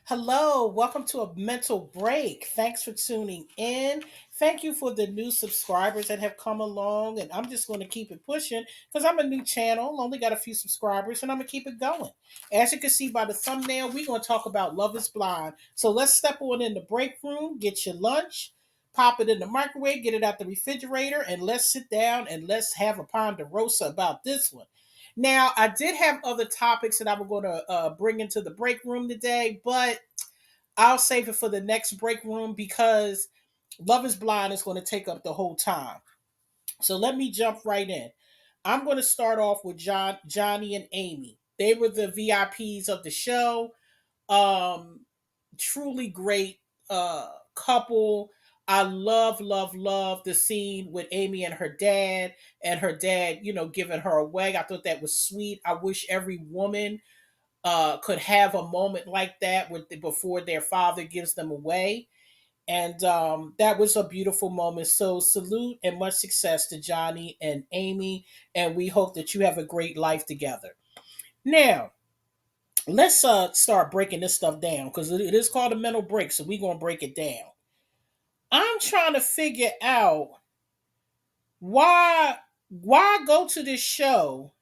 Hello, welcome to a mental break. Thanks for tuning in. Thank you for the new subscribers that have come along. And I'm just going to keep it pushing because I'm a new channel, only got a few subscribers, and I'm going to keep it going. As you can see by the thumbnail, we're going to talk about Love is Blind. So let's step on in the break room, get your lunch, pop it in the microwave, get it out the refrigerator, and let's sit down and let's have a ponderosa about this one. Now, I did have other topics that I was going to bring into the break room today, but I'll save it for the next break room because Love is Blind is going to take up the whole time. So let me jump right in. I'm going to start off with Johnny, and Amy. They were the VIPs of the show. Um, Truly great couple. I love the scene with Amy and her dad, giving her away. I thought that was sweet. I wish every woman could have a moment like that before their father gives them away. And that was a beautiful moment. So, salute and much success to Johnny and Amy. And we hope that you have a great life together. Now, let's start breaking this stuff down because it is called a mental break. So, we're going to break it down. I'm trying to figure out why go to this show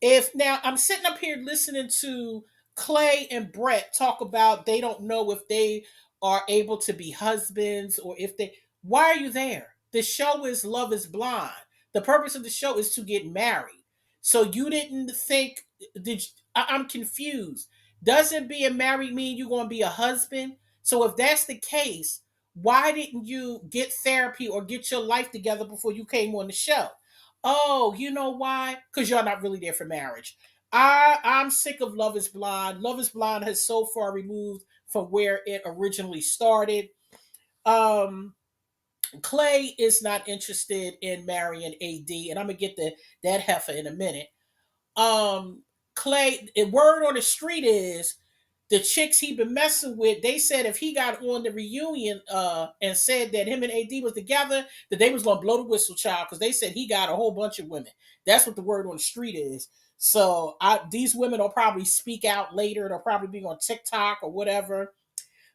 if now I'm sitting up here listening to Clay and Brett talk about they don't know if they are able to be husbands or if they, why are you there? The show is Love is Blind. The purpose of the show is to get married. So you didn't think I'm confused. Doesn't being married mean you're going to be a husband? So if that's the case, why didn't you get therapy or get your life together before you came on the show? Oh, you know why? Because you're not really there for marriage. I'm sick of Love is Blind. Love is Blind has so far removed from where it originally started. Um, Clay is not interested in marrying AD, and I'm gonna get that heifer in a minute. Clay, the word on the street is the chicks he been messing with, they said if he got on the reunion and said that him and AD was together, that they was gonna blow the whistle, child, because they said he got a whole bunch of women. That's what the word on the street is. So these women will probably speak out later. They'll probably be on TikTok or whatever.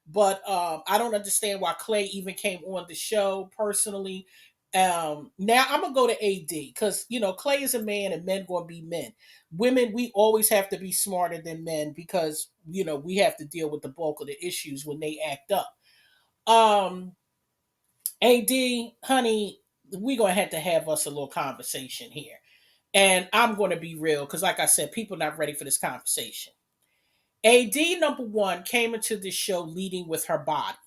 But I don't understand why Clay even came on the show personally. Now I'm gonna go to AD because Clay is a man and men gonna be men. Women, we always have to be smarter than men because we have to deal with the bulk of the issues when they act up. Um, AD, honey, we gonna have to have us a little conversation here, and I'm gonna be real because, like I said, people not ready for this conversation. AD number one came into this show leading with her body.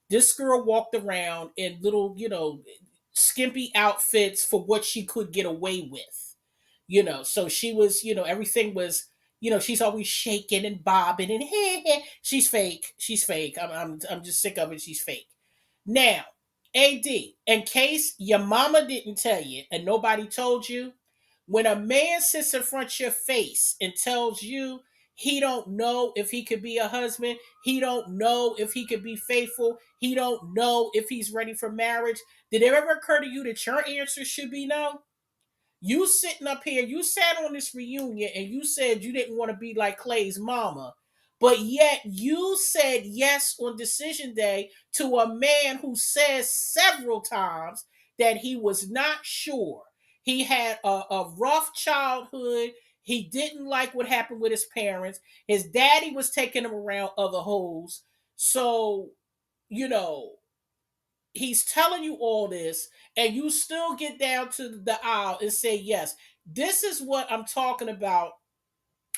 This girl walked around in little, skimpy outfits for what she could get away with. So she was, everything was, she's always shaking and bobbing and she's fake. She's fake. I'm just sick of it. She's fake. Now, AD, in case your mama didn't tell you and nobody told you, when a man sits in front of your face and tells you he don't know if he could be a husband, he don't know if he could be faithful, he don't know if he's ready for marriage, did it ever occur to you that your answer should be no? You sitting up here, you sat on this reunion and you said you didn't want to be like Clay's mama, but yet you said yes on decision day to a man who says several times that he was not sure. He had a rough childhood. He didn't like what happened with his parents. His daddy was taking him around other hoes. So, you know, he's telling you all this and you still get down to the aisle and say yes. This is what I'm talking about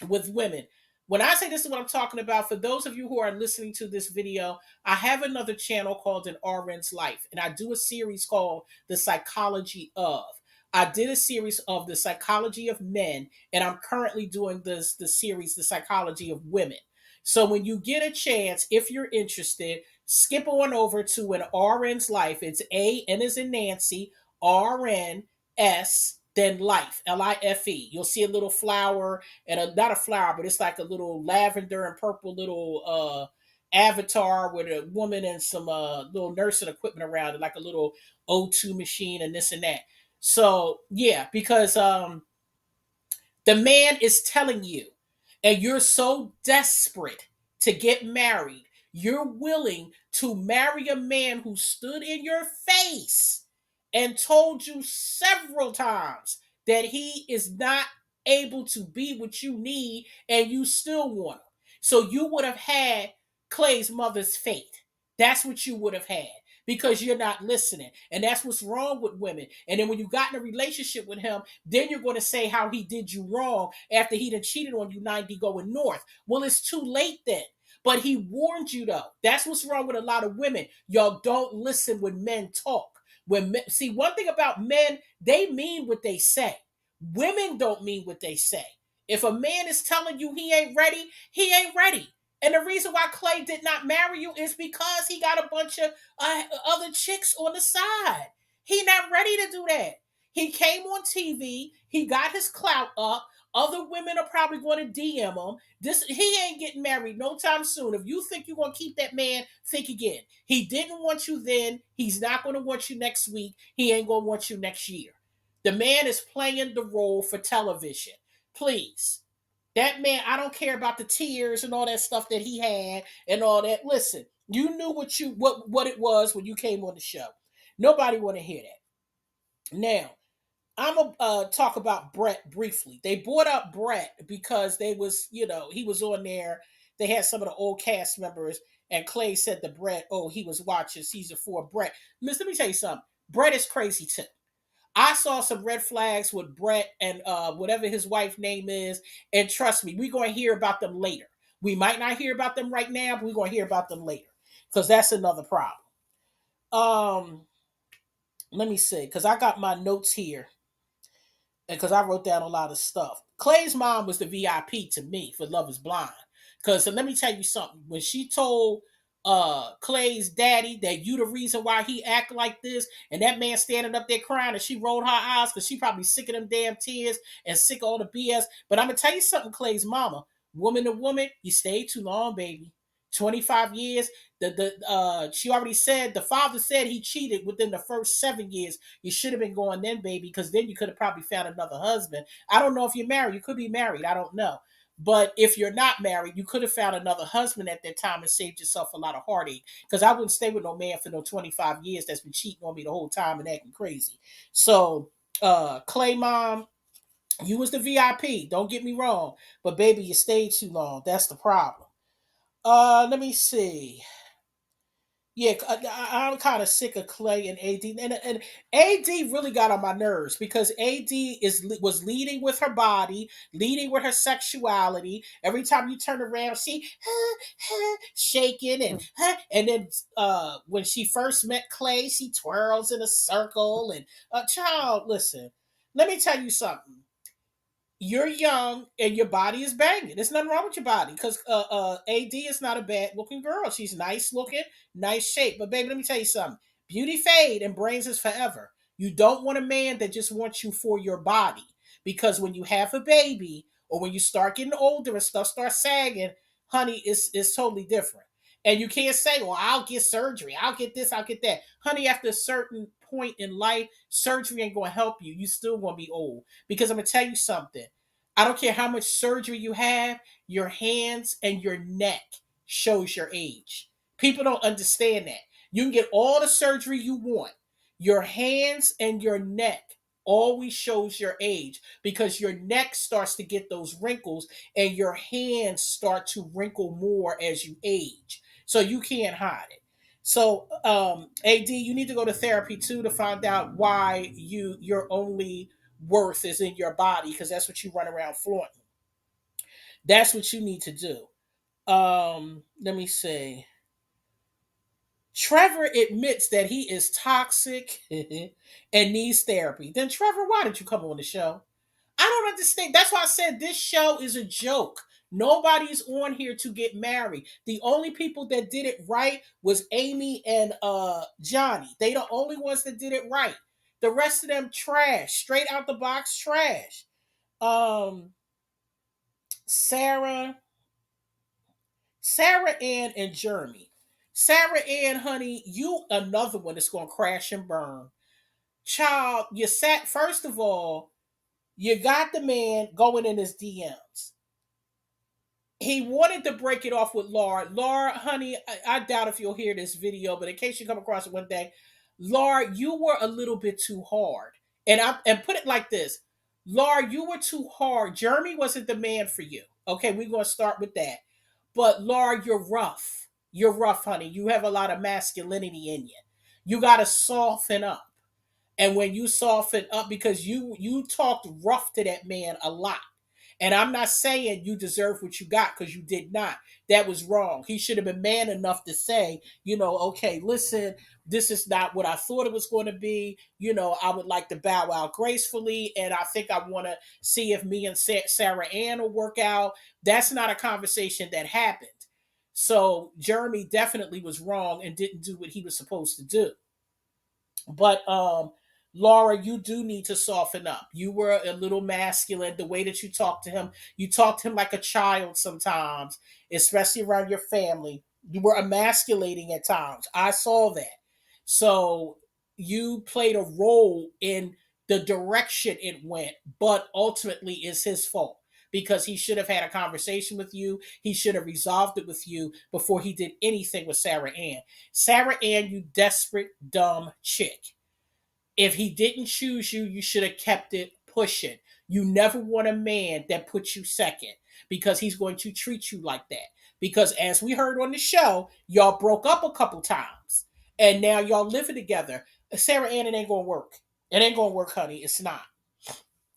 with women. When I say this is what I'm talking about, for those of you who are listening to this video, I have another channel called An RN's Life, and I do a series called The Psychology of. I did a series of the psychology of men, and I'm currently doing the series The Psychology of Women. So when you get a chance, if you're interested, skip on over to An RN's Life. It's A N as in Nancy, RN S, then Life, Life. You'll see a little flower and not a flower, but it's like a little lavender and purple little avatar with a woman and some little nursing equipment around it, like a little O2 machine and this and that. So yeah, because the man is telling you. and you're so desperate to get married, you're willing to marry a man who stood in your face and told you several times that he is not able to be what you need, and you still want him. So you would have had Clay's mother's fate. That's what you would have had, because you're not listening. And that's what's wrong with women. And then when you got in a relationship with him, then you're going to say how he did you wrong after he done cheated on you 90 going north. Well, it's too late then. But he warned you though. That's what's wrong with a lot of women. Y'all don't listen when men talk. When men, see, one thing about men, they mean what they say. Women don't mean what they say. If a man is telling you he ain't ready. And the reason why Clay did not marry you is because he got a bunch of other chicks on the side. He not ready to do that. He came on TV. He got his clout up. Other women are probably going to DM him. This he ain't getting married no time soon. If you think you're gonna keep that man, think again. He didn't want you then. He's not going to want you next week. He ain't going to want you next year. The man is playing the role for television. Please. That man, I don't care about the tears and all that stuff that he had and all that. Listen, you knew what it was when you came on the show. Nobody want to hear that. Now, I'm gonna talk about Brett briefly. They brought up Brett because they was, he was on there. They had some of the old cast members, and Clay said to Brett, "Oh, he was watching season 4." Brett, let me tell you something. Brett is crazy too. I saw some red flags with Brett and whatever his wife name is, and trust me, we're going to hear about them later. We might not hear about them right now, but we're going to hear about them later because that's another problem. Um, Let me see, because I got my notes here because I wrote down a lot of stuff. Clay's mom was the VIP to me for Love Is Blind. Because let me tell you something. When she told Clay's daddy that you the reason why he act like this, and that man standing up there crying, and she rolled her eyes because she probably sick of them damn tears and sick of all the BS. But I'm gonna tell you something, Clay's mama, woman to woman, you stayed too long, baby. 25 years. She already said, the father said he cheated within the first 7 years. You should have been going then, baby, because then you could have probably found another husband. I don't know if you're married. You could be married. I don't know. But if you're not married, you could have found another husband at that time and saved yourself a lot of heartache. Because I wouldn't stay with no man for no 25 years that's been cheating on me the whole time and acting crazy. So, Clay mom, you was the VIP. Don't get me wrong. But baby, you stayed too long. That's the problem. Let me see. Yeah, I'm kind of sick of Clay and AD, and AD really got on my nerves because AD was leading with her body, leading with her sexuality. Every time you turn around, she shaking and then when she first met Clay, she twirls in a circle and child, listen, let me tell you something. You're young and your body is banging. There's nothing wrong with your body because AD is not a bad looking girl. She's nice looking, nice shape. But baby, let me tell you something. Beauty fade and brains is forever. You don't want a man that just wants you for your body because when you have a baby or when you start getting older and stuff starts sagging, honey, it's totally different. And you can't say, well, I'll get surgery. I'll get this, I'll get that. Honey, after a certain point in life, surgery ain't going to help you. You still going to be old. Because I'm going to tell you something. I don't care how much surgery you have, your hands and your neck shows your age. People don't understand that. You can get all the surgery you want. Your hands and your neck always shows your age because your neck starts to get those wrinkles and your hands start to wrinkle more as you age. So you can't hide it. So, AD, you need to go to therapy too to find out why your only worth is in your body because that's what you run around flaunting. That's what you need to do. Let me see. Trevor admits that he is toxic and needs therapy. Then Trevor, why did you come on the show? I don't understand. That's why I said this show is a joke. Nobody's on here to get married. The only people that did it right was Amy and Johnny. They the only ones that did it right. The rest of them trash, straight out the box trash. Um, Sarah, Sarah Ann, and Jeremy. Sarah Ann, honey, you another one that's gonna crash and burn. Child, you sat first of all, you got the man going in his DMs. he wanted to break it off with Laura. Laura, honey, I doubt if you'll hear this video, but in case you come across it one day, Laura, you were a little bit too hard. And put it like this. Laura, you were too hard. Jeremy wasn't the man for you. Okay, we're gonna start with that. But Laura, you're rough. You're rough, honey. You have a lot of masculinity in you. You gotta soften up. And when you soften up, because you talked rough to that man a lot. And I'm not saying you deserve what you got, because you did not. That was wrong. He should have been man enough to say, okay, listen, this is not what I thought it was going to be. I would like to bow out gracefully, and I think I want to see if me and Sarah Ann will work out. That's not a conversation that happened. So Jeremy definitely was wrong and didn't do what he was supposed to do. But Laura, you do need to soften up. You were a little masculine. The way that you talk to him like a child sometimes, especially around your family. You were emasculating at times. I saw that. So you played a role in the direction it went, but ultimately it's his fault, because he should have had a conversation with you. He should have resolved it with you before he did anything with Sarah Ann. Sarah Ann, you desperate, dumb chick. If he didn't choose you, you should have kept it pushing. You never want a man that puts you second, because he's going to treat you like that. Because as we heard on the show, y'all broke up a couple times and now y'all living together. Sarah Ann, it ain't gonna work. It ain't gonna work, honey. It's not.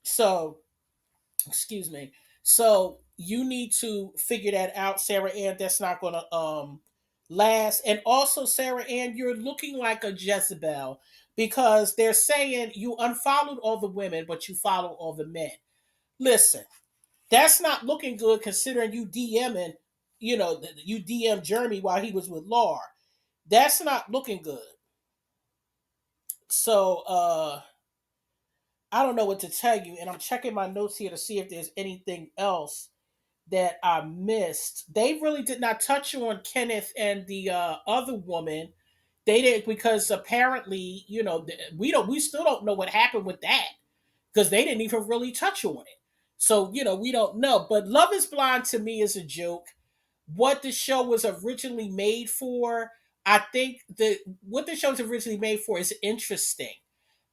So, excuse me. So you need to figure that out, Sarah Ann. That's not gonna last. And also, Sarah Ann, you're looking like a Jezebel, because they're saying you unfollowed all the women, but you follow all the men. Listen, that's not looking good, considering you DMing, you DM Jeremy while he was with Laura. That's not looking good. So I don't know what to tell you, and I'm checking my notes here to see if there's anything else that I missed. They really did not touch on Kenneth and the other woman. They did, because apparently, we still don't know what happened with that, because they didn't even really touch on it. So, we don't know. But Love is Blind to me is a joke. What the show was originally made for, I think that what the show was originally made for is interesting.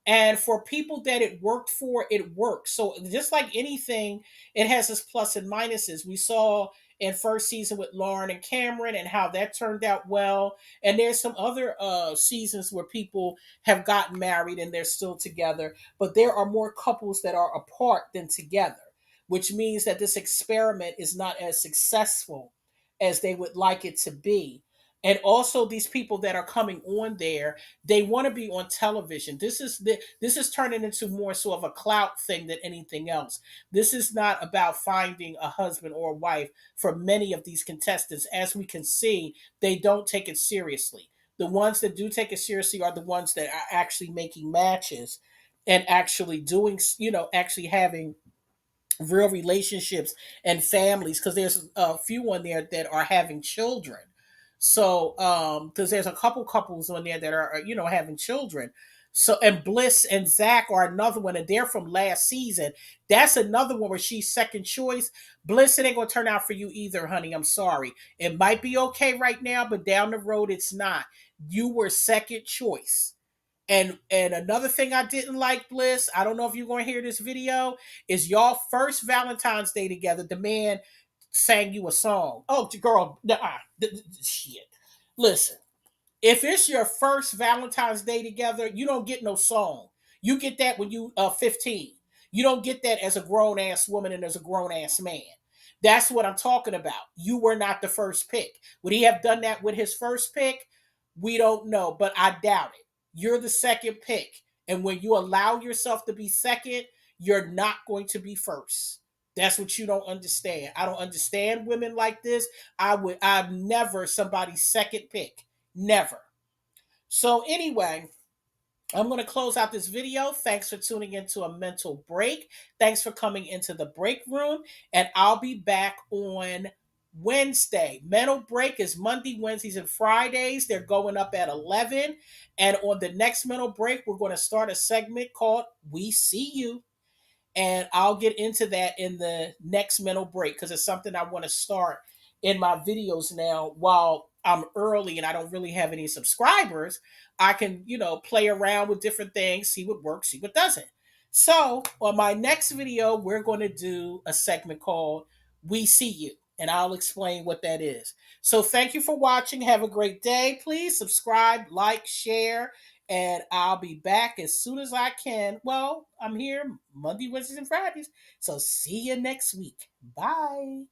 And for people that it worked for, it works. So just like anything, it has its plus and minuses. We saw in first season with Lauren and Cameron and how that turned out well. And there's some other seasons where people have gotten married and they're still together. But there are more couples that are apart than together, which means that this experiment is not as successful as they would like it to be. And also, these people that are coming on there, they want to be on television. This is turning into more so of a clout thing than anything else. This is not about finding a husband or a wife for many of these contestants. As we can see, they don't take it seriously. The ones that do take it seriously are the ones that are actually making matches and actually doing, actually having real relationships and families, because there's a few on there that are having children. So because there's a couple couples on there that are having children. So, and Bliss and Zach are another one, and they're from last season. That's another one where she's second choice. Bliss, it ain't gonna turn out for you either, honey. I'm sorry. It might be okay right now, but down the road it's not. You were second choice. And another thing I didn't like, Bliss, I don't know if you're going to hear this video, is y'all first Valentine's Day together. The man sang you a song. Oh, girl, shit. Listen, if it's your first Valentine's Day together, you don't get no song. You get that when you 15. You don't get that as a grown ass woman and as a grown ass man. That's what I'm talking about. You were not the first pick. Would he have done that with his first pick? We don't know, but I doubt it. You're the second pick. And when you allow yourself to be second, you're not going to be first. That's what you don't understand. I don't understand women like this. I'm never somebody's second pick. Never. So anyway, I'm going to close out this video. Thanks for tuning into A Mental Break. Thanks for coming into the break room. And I'll be back on Wednesday. Mental Break is Monday, Wednesdays, and Fridays. They're going up at 11. And on the next Mental Break, we're going to start a segment called We See You. And I'll get into that in the next mental break because it's something I want to start in my videos now. While I'm early and I don't really have any subscribers, I can, play around with different things, see what works, see what doesn't. So, on my next video, we're going to do a segment called We See You, and I'll explain what that is. So, thank you for watching. Have a great day. Please subscribe, like, share, and I'll be back as soon as I can. Well, I'm here Monday, Wednesdays, and Fridays. So, see you next week. Bye.